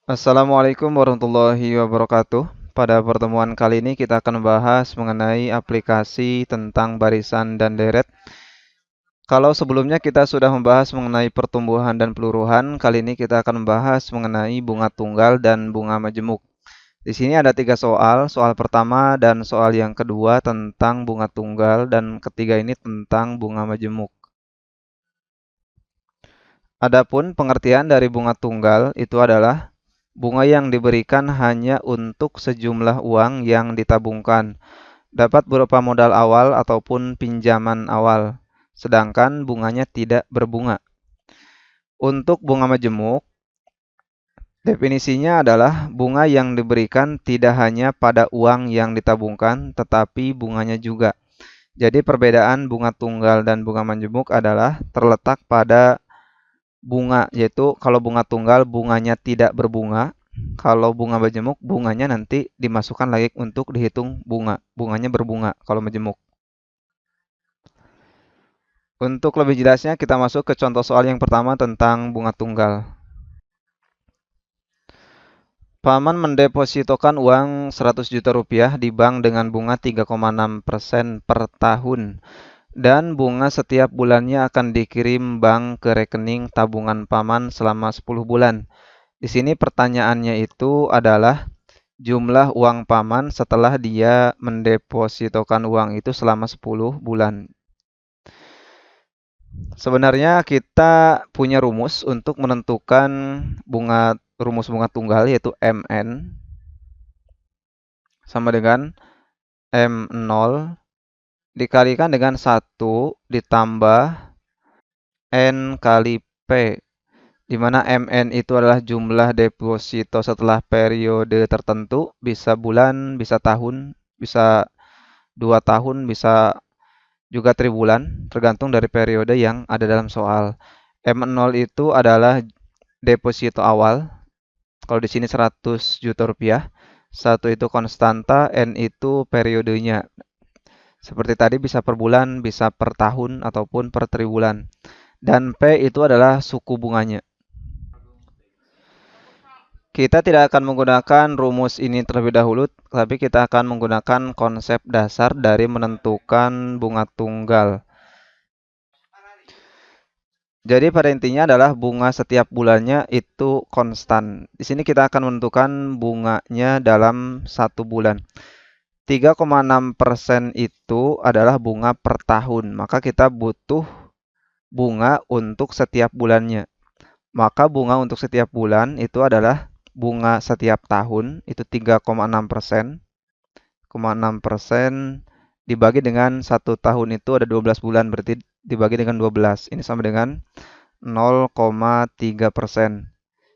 Assalamualaikum warahmatullahi wabarakatuh. Pada pertemuan kali ini kita akan membahas mengenai aplikasi tentang barisan dan deret. Kalau sebelumnya kita sudah membahas mengenai pertumbuhan dan peluruhan, kali ini kita akan membahas mengenai bunga tunggal dan bunga majemuk. Di sini ada tiga soal. Soal pertama dan soal yang kedua tentang bunga tunggal dan ketiga ini tentang bunga majemuk. Adapun pengertian dari bunga tunggal itu adalah bunga yang diberikan hanya untuk sejumlah uang yang ditabungkan, dapat berupa modal awal ataupun pinjaman awal, sedangkan bunganya tidak berbunga. Untuk bunga majemuk, definisinya adalah bunga yang diberikan tidak hanya pada uang yang ditabungkan, tetapi bunganya juga. Jadi perbedaan bunga tunggal dan bunga majemuk adalah terletak pada bunga, yaitu kalau bunga tunggal bunganya tidak berbunga, kalau bunga majemuk bunganya nanti dimasukkan lagi untuk dihitung bunga, bunganya berbunga kalau majemuk. Untuk lebih jelasnya kita masuk ke contoh soal yang pertama tentang bunga tunggal. Paman mendepositokan uang 100 juta rupiah di bank dengan bunga 3,6% per tahun dan bunga setiap bulannya akan dikirim bank ke rekening tabungan paman selama 10 bulan. Di sini pertanyaannya itu adalah jumlah uang paman setelah dia mendepositokan uang itu selama 10 bulan. Sebenarnya kita punya rumus untuk menentukan rumus bunga tunggal yaitu MN sama dengan M0 dikalikan dengan 1 ditambah N kali P, di mana MN itu adalah jumlah deposito setelah periode tertentu, bisa bulan, bisa tahun, bisa 2 tahun, bisa juga triwulan, tergantung dari periode yang ada dalam soal. M0 itu adalah deposito awal. Kalau di sini 100 juta rupiah. 1 itu konstanta, N itu periodenya. Seperti tadi bisa per bulan, bisa per tahun, ataupun per triwulan. Dan P itu adalah suku bunganya. Kita tidak akan menggunakan rumus ini terlebih dahulu, tapi kita akan menggunakan konsep dasar dari menentukan bunga tunggal. Jadi pada intinya adalah bunga setiap bulannya itu konstan. Di sini kita akan menentukan bunganya dalam 1 bulan. 3,6% itu adalah bunga per tahun. Maka kita butuh bunga untuk setiap bulannya. Maka bunga untuk setiap bulan itu adalah bunga setiap tahun itu 3,6%. 0,6% dibagi dengan 1 tahun itu ada 12 bulan, berarti dibagi dengan 12. Ini sama dengan 0,3%.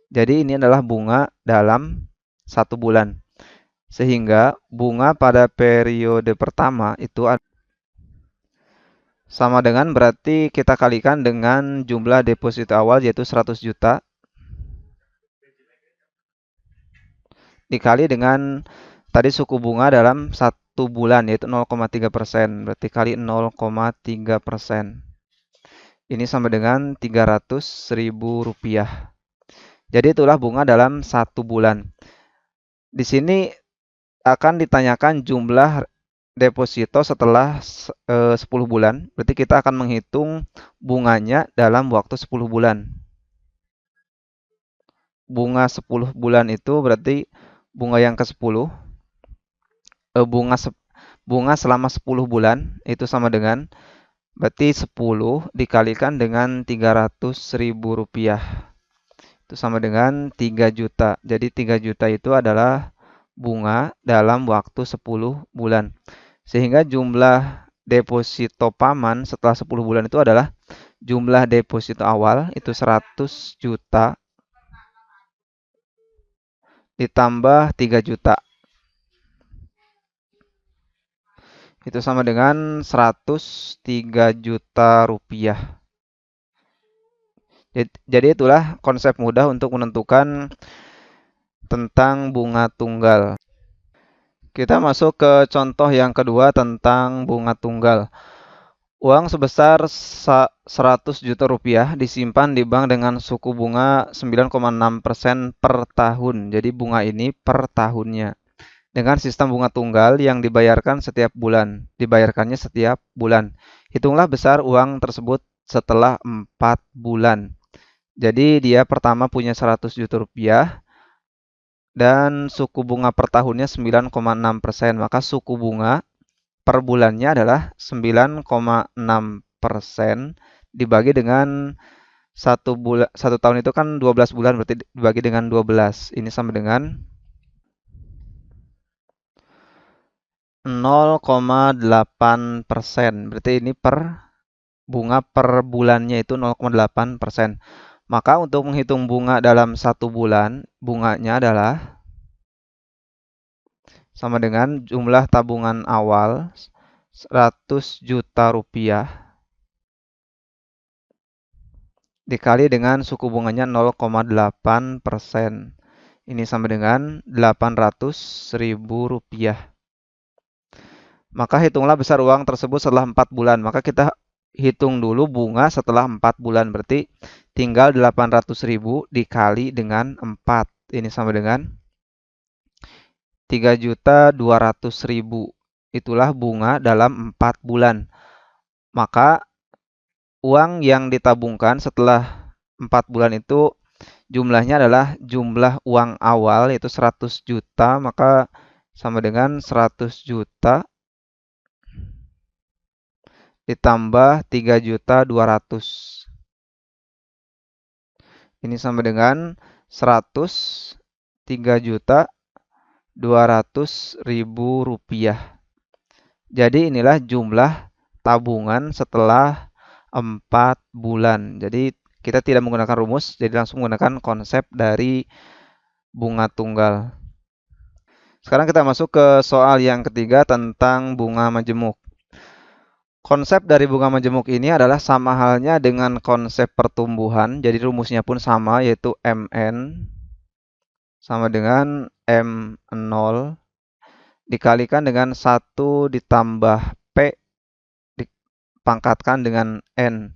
Jadi ini adalah bunga dalam 1 bulan. Sehingga bunga pada periode pertama itu sama dengan berarti kita kalikan dengan jumlah deposito awal yaitu 100 juta dikali dengan tadi suku bunga dalam 1 bulan yaitu 0,3%. Berarti kali 0,3%. Ini sama dengan 300.000 rupiah. Jadi itulah bunga dalam 1 bulan. Di sini akan ditanyakan jumlah deposito setelah 10 bulan. Berarti kita akan menghitung bunganya dalam waktu 10 bulan. Bunga 10 bulan itu berarti bunga yang ke-10. Bunga selama 10 bulan itu sama dengan berarti 10 dikalikan dengan 300.000 rupiah. Itu sama dengan 3 juta. Jadi 3 juta itu adalah bunga dalam waktu 10 bulan. Sehingga jumlah deposito paman setelah 10 bulan itu adalah jumlah deposito awal itu 100 juta ditambah 3 juta. Itu sama dengan 103 juta rupiah. Jadi itulah konsep mudah untuk menentukan tentang bunga tunggal. Kita masuk ke contoh yang kedua tentang bunga tunggal. Uang sebesar 100 juta rupiah disimpan di bank dengan suku bunga 9,6% per tahun. Jadi bunga ini per tahunnya. Dengan sistem bunga tunggal yang dibayarkan setiap bulan. Dibayarkannya setiap bulan. Hitunglah besar uang tersebut setelah 4 bulan. Jadi dia pertama punya 100 juta rupiah dan suku bunga per tahunnya 9,6%. Maka suku bunga per bulannya adalah 9,6% dibagi dengan satu tahun itu kan 12 bulan, berarti dibagi dengan 12. Ini sama dengan 0,8%. Berarti ini bunga per bulannya itu 0,8%. Maka untuk menghitung bunga dalam satu bulan, bunganya adalah sama dengan jumlah tabungan awal 100 juta rupiah dikali dengan suku bunganya 0,8%. Ini sama dengan 800.000 rupiah. Maka hitunglah besar uang tersebut setelah 4 bulan. Maka kita hitung dulu bunga setelah 4 bulan. Berarti tinggal 800.000 dikali dengan 4. Ini sama dengan 3.200.000. Itulah bunga dalam 4 bulan. Maka uang yang ditabungkan setelah 4 bulan itu jumlahnya adalah jumlah uang awal yaitu 100 juta. Maka sama dengan 100 juta ditambah 3.200. Ini sama dengan 103.200.000 rupiah. Jadi inilah jumlah tabungan setelah 4 bulan. Jadi kita tidak menggunakan rumus, jadi langsung menggunakan konsep dari bunga tunggal. Sekarang kita masuk ke soal yang ketiga tentang bunga majemuk. Konsep dari bunga majemuk ini adalah sama halnya dengan konsep pertumbuhan. Jadi rumusnya pun sama, yaitu MN sama dengan M0 dikalikan dengan 1 ditambah P dipangkatkan dengan N.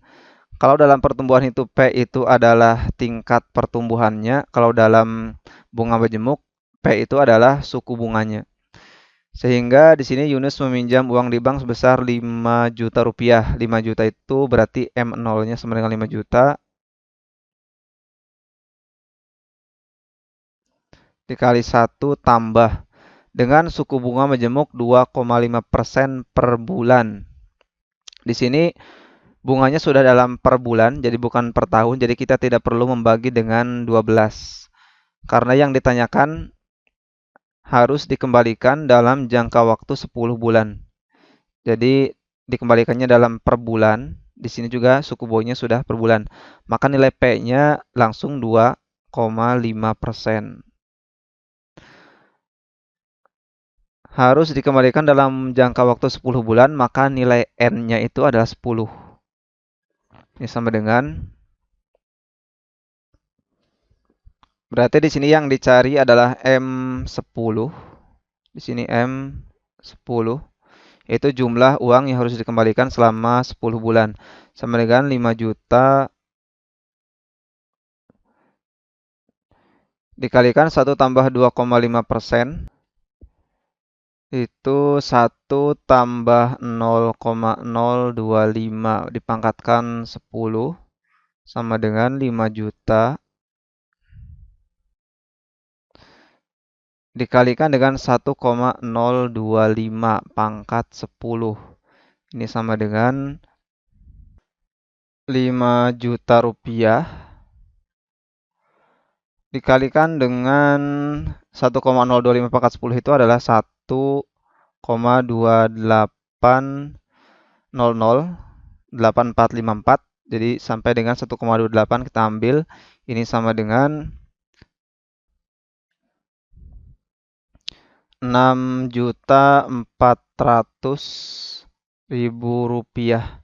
Kalau dalam pertumbuhan itu P itu adalah tingkat pertumbuhannya. Kalau dalam bunga majemuk, P itu adalah suku bunganya. Sehingga di sini Yunus meminjam uang di bank sebesar 5 juta rupiah. 5 juta itu berarti M0-nya sama dengan 5 juta dikali 1 tambah dengan suku bunga majemuk 2,5% per bulan. Di sini bunganya sudah dalam per bulan, jadi bukan per tahun. Jadi kita tidak perlu membagi dengan 12. Karena yang ditanyakan harus dikembalikan dalam jangka waktu 10 bulan. Jadi dikembalikannya dalam per bulan. Di sini juga suku bunganya sudah per bulan. Maka nilai P-nya langsung 2,5%. Harus dikembalikan dalam jangka waktu 10 bulan, maka nilai N-nya itu adalah 10. Ini sama dengan, berarti di sini yang dicari adalah M10. Di sini M10. Yaitu jumlah uang yang harus dikembalikan selama 10 bulan. Sama dengan 5 juta dikalikan 1 tambah 2,5%. Itu 1 tambah 0,025 dipangkatkan 10 sama dengan 5 juta dikalikan dengan 1,025 pangkat 10. Ini sama dengan 5 juta rupiah dikalikan dengan 1,025 pangkat 10 itu adalah 1,28008454. Jadi sampai dengan 1,28 kita ambil. Ini sama dengan 6.400.000 rupiah.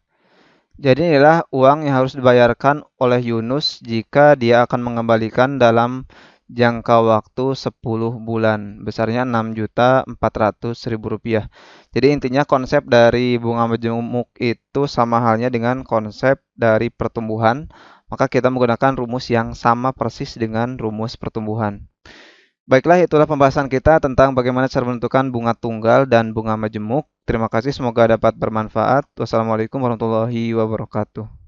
Jadi inilah uang yang harus dibayarkan oleh Yunus jika dia akan mengembalikan dalam jangka waktu 10 bulan, besarnya Rp6.400.000. Jadi intinya konsep dari bunga majemuk itu sama halnya dengan konsep dari pertumbuhan, maka kita menggunakan rumus yang sama persis dengan rumus pertumbuhan. Baiklah, itulah pembahasan kita tentang bagaimana cara menentukan bunga tunggal dan bunga majemuk. Terima kasih, semoga dapat bermanfaat. Wassalamualaikum warahmatullahi wabarakatuh.